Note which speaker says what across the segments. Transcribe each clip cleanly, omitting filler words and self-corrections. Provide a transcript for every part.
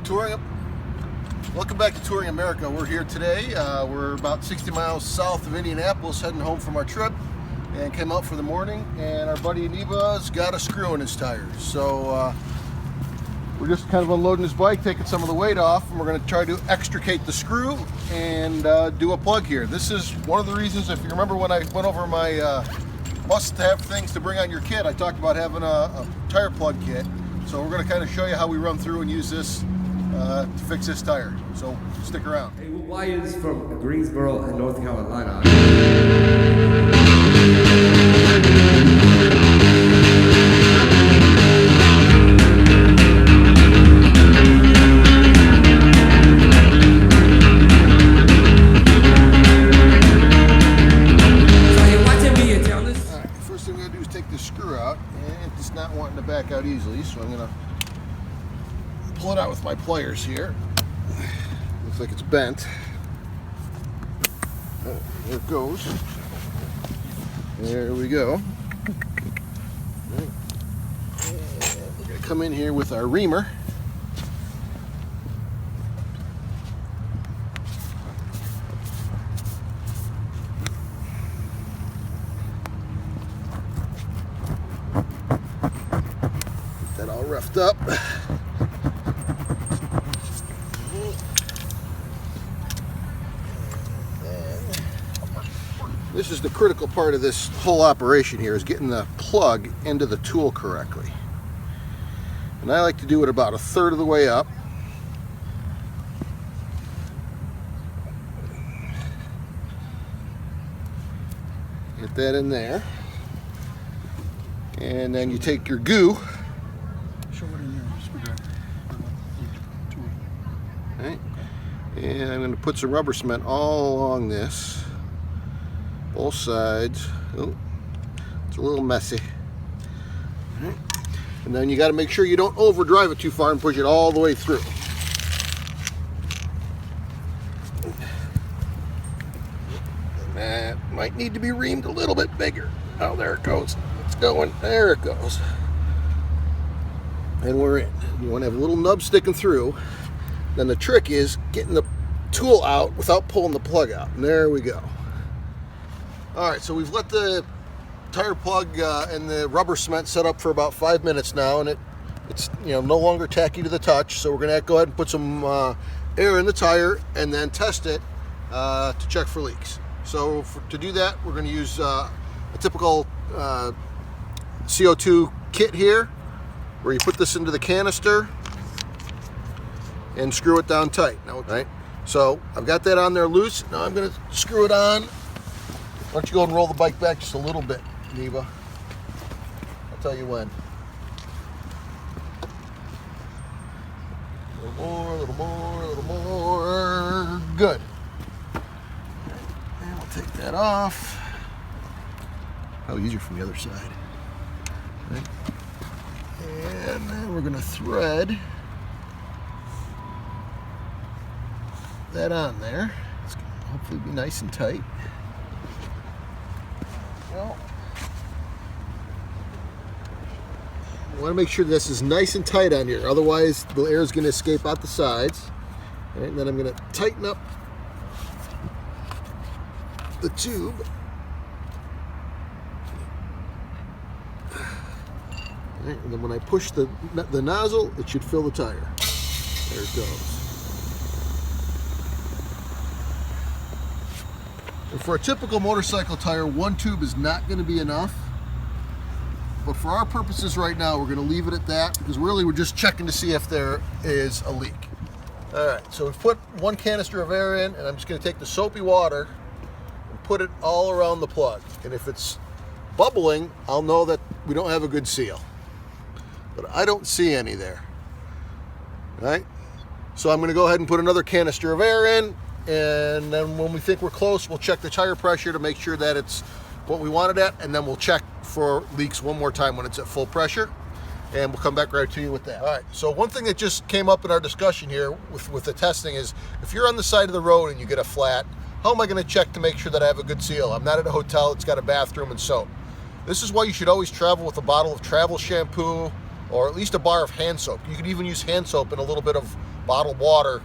Speaker 1: Welcome back to Touring America. We're here today. We're about 60 miles south of Indianapolis, heading home from our trip, and came out for the morning. And our buddy Neva's got a screw in his tires, so we're just kind of unloading his bike, taking some of the weight off, and we're going to try to extricate the screw and do a plug here. This is one of the reasons, if you remember when I went over my must-have things to bring on your kit, I talked about having a tire plug kit. So we're going to kind of show you how we run through and use this to fix this tire. So stick around.
Speaker 2: Hey, we're wires from Greensboro and North Carolina.
Speaker 1: Not wanting to back out easily, so I'm going to pull it out with my pliers here. Looks like it's bent. Oh, there it goes. There we go. Right. We're going to come in here with our reamer. All roughed up. This is the critical part of this whole operation here, is getting the plug into the tool correctly. And I like to do it about a third of the way up. Get that in there. And then you take your goo. Right. And I'm going to put some rubber cement all along this, both sides. Oh, it's a little messy. Right. And then you got to make sure you don't overdrive it too far and push it all the way through. And that might need to be reamed a little bit bigger. Oh, there it goes. It's going. There it goes. And we're in. You want to have a little nub sticking through. Then the trick is getting the tool out without pulling the plug out. And there we go. All right, so we've let the tire plug and the rubber cement set up for about 5 minutes now, and it's no longer tacky to the touch. So we're going to go ahead and put some air in the tire and then test it to check for leaks. So to do that, we're going to use a typical CO2 kit here, where you put this into the canister and screw it down tight. Now, right? So I've got that on there loose. Now I'm going to screw it on. Why don't you go and roll the bike back just a little bit, Neva? I'll tell you when. A little more, a little more, a little more. Good. And we'll take that off. Probably easier from the other side. Right? And then we're going to thread that on there. It's going to hopefully be nice and tight. Well, I want to make sure this is nice and tight on here, otherwise the air is going to escape out the sides. Right, and then I'm going to tighten up the tube. Right, and then when I push the nozzle, it should fill the tire. There it goes. And for a typical motorcycle tire, one tube is not going to be enough. But for our purposes right now, we're going to leave it at that, because really we're just checking to see if there is a leak. All right, so we've put one canister of air in, and I'm just going to take the soapy water and put it all around the plug. And if it's bubbling, I'll know that we don't have a good seal. But I don't see any there. All right? So I'm going to go ahead and put another canister of air in, and then when we think we're close, we'll check the tire pressure to make sure that it's what we want it at, and then we'll check for leaks one more time when it's at full pressure, and we'll come back right to you with that. All right, so one thing that just came up in our discussion here with the testing is, if you're on the side of the road and you get a flat, how am I going to check to make sure that I have a good seal? I'm not at a hotel, it's got a bathroom and soap. This is why you should always travel with a bottle of travel shampoo, or at least a bar of hand soap. You could even use hand soap and a little bit of bottled water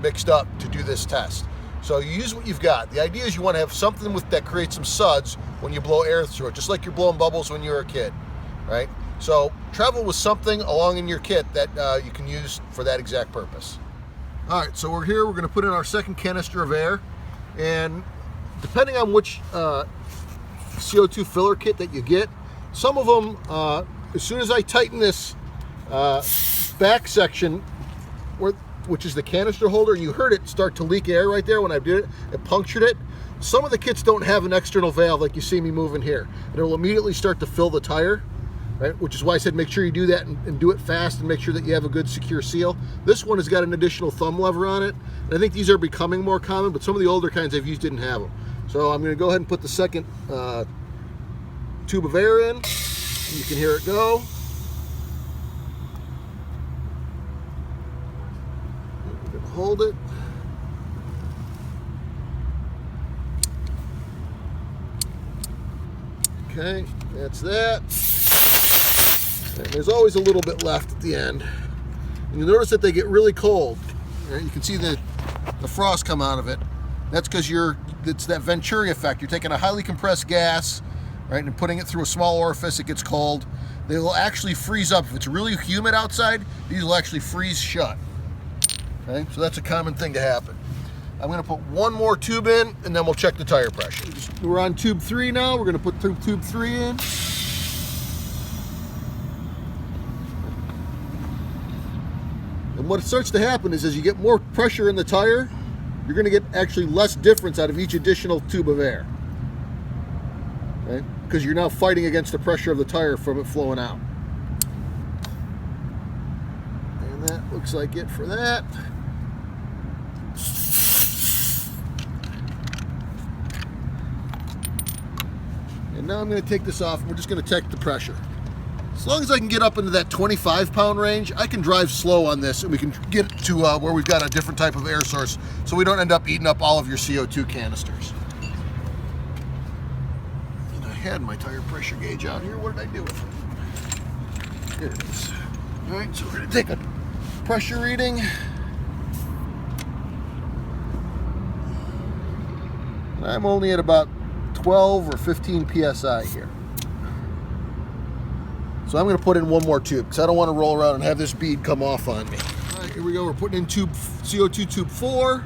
Speaker 1: mixed up to do this test. So you use what you've got. The idea is you want to have something that creates some suds when you blow air through it, just like you're blowing bubbles when you were a kid, right? So travel with something along in your kit that you can use for that exact purpose. All right, so we're here. We're going to put in our second canister of air, and depending on which CO2 filler kit that you get, some of them, as soon as I tighten this back section, which is the canister holder, and you heard it start to leak air right there when I did it, it punctured it. Some of the kits don't have an external valve like you see me moving here, and it will immediately start to fill the tire, right? Which is why I said make sure you do that and do it fast and make sure that you have a good secure seal. This one has got an additional thumb lever on it, and I think these are becoming more common, but some of the older kinds I've used didn't have them. So I'm going to go ahead and put the second tube of air in, and you can hear it go. I'm going to hold it. Okay, that's that. And there's always a little bit left at the end. And you notice that they get really cold. Right? You can see the frost come out of it. That's because it's that Venturi effect. You're taking a highly compressed gas, right, and putting it through a small orifice. It gets cold. They will actually freeze up. If it's really humid outside, these will actually freeze shut. Okay, so that's a common thing to happen. I'm going to put one more tube in, and then we'll check the tire pressure. We're on tube 3 now. We're going to put tube 3 in. And what starts to happen is as you get more pressure in the tire, you're going to get actually less difference out of each additional tube of air. Okay? Because you're now fighting against the pressure of the tire from it flowing out. And that looks like it for that. And now I'm going to take this off, and we're just going to check the pressure. As long as I can get up into that 25-pound range, I can drive slow on this, and we can get to where we've got a different type of air source, so we don't end up eating up all of your CO2 canisters. And I had my tire pressure gauge out here. What did I do with it? Here it is. All right, so we're going to take a pressure reading. And I'm only at about 12 or 15 psi here. So I'm going to put in one more tube because I don't want to roll around and have this bead come off on me. All right, here we go. We're putting in CO2 tube 4.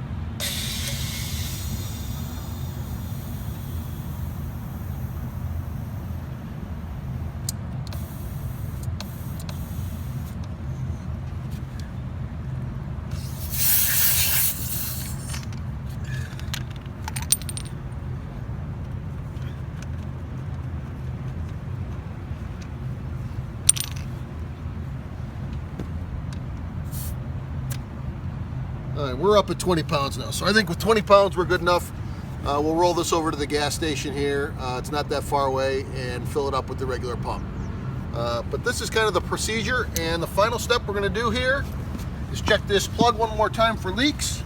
Speaker 1: All right, we're up at 20 pounds now. So I think with 20 pounds, we're good enough. We'll roll this over to the gas station here. It's not that far away, and fill it up with the regular pump. But this is kind of the procedure, and the final step we're going to do here is check this plug one more time for leaks.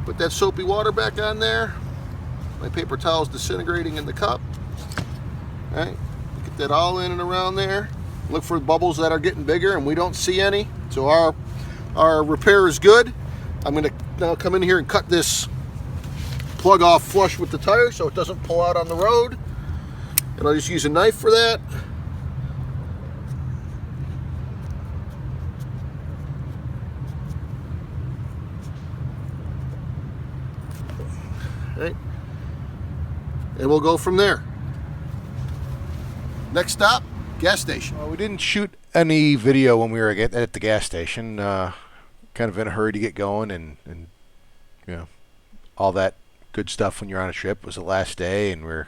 Speaker 1: Put that soapy water back on there. My paper towel is disintegrating in the cup. All right, get that all in and around there. Look for bubbles that are getting bigger, and we don't see any. So our repair is good. I'm going to now come in here and cut this plug off flush with the tire so it doesn't pull out on the road. And I'll just use a knife for that. Right. And we'll go from there. Next stop, gas station.
Speaker 3: We didn't shoot any video when we were at the gas station. Kind of in a hurry to get going, and you know, all that good stuff when you're on a trip. It was the last day, and we're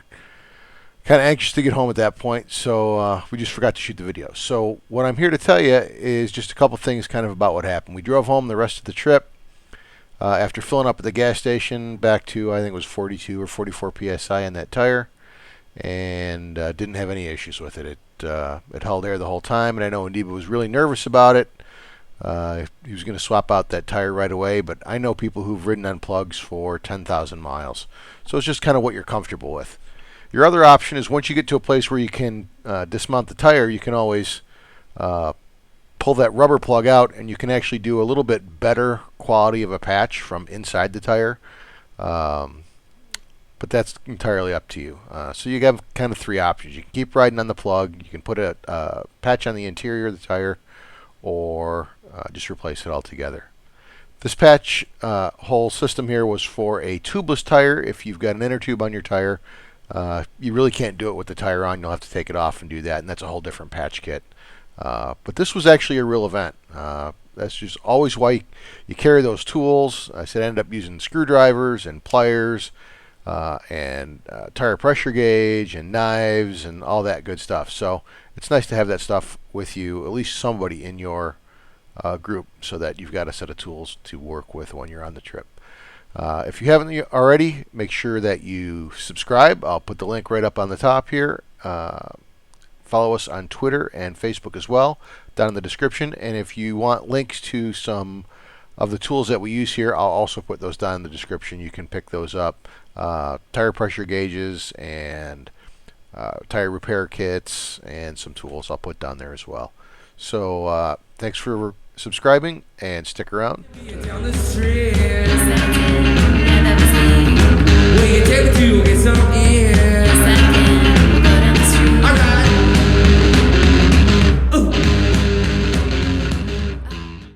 Speaker 3: kind of anxious to get home at that point, so we just forgot to shoot the video. So what I'm here to tell you is just a couple things kind of about what happened. We drove home the rest of the trip after filling up at the gas station back to, I think it was 42 or 44 psi in that tire, and didn't have any issues with it. It held air the whole time, and I know Indiba was really nervous about it. He was going to swap out that tire right away, but I know people who've ridden on plugs for 10,000 miles. So it's just kind of what you're comfortable with. Your other option is once you get to a place where you can dismount the tire, you can always pull that rubber plug out, and you can actually do a little bit better quality of a patch from inside the tire. But that's entirely up to you. So you have kind of three options. You can keep riding on the plug, you can put a patch on the interior of the tire, or just replace it altogether. This patch whole system here was for a tubeless tire. If you've got an inner tube on your tire, you really can't do it with the tire on. You'll have to take it off and do that, and that's a whole different patch kit. But this was actually a real event. That's just always why you carry those tools. I said I ended up using screwdrivers and pliers, and tire pressure gauge and knives and all that good stuff. So it's nice to have that stuff with you, at least somebody in your group, so that you've got a set of tools to work with when you're on the trip. If you haven't already, make sure that you subscribe. I'll put the link right up on the top here. Follow us on Twitter and Facebook as well, down in the description. And if you want links to some of the tools that we use here, I'll also put those down in the description. You can pick those up. Tire pressure gauges and tire repair kits and some tools I'll put down there as well. So thanks for subscribing, and stick around.
Speaker 2: Down the street, will you take me to get some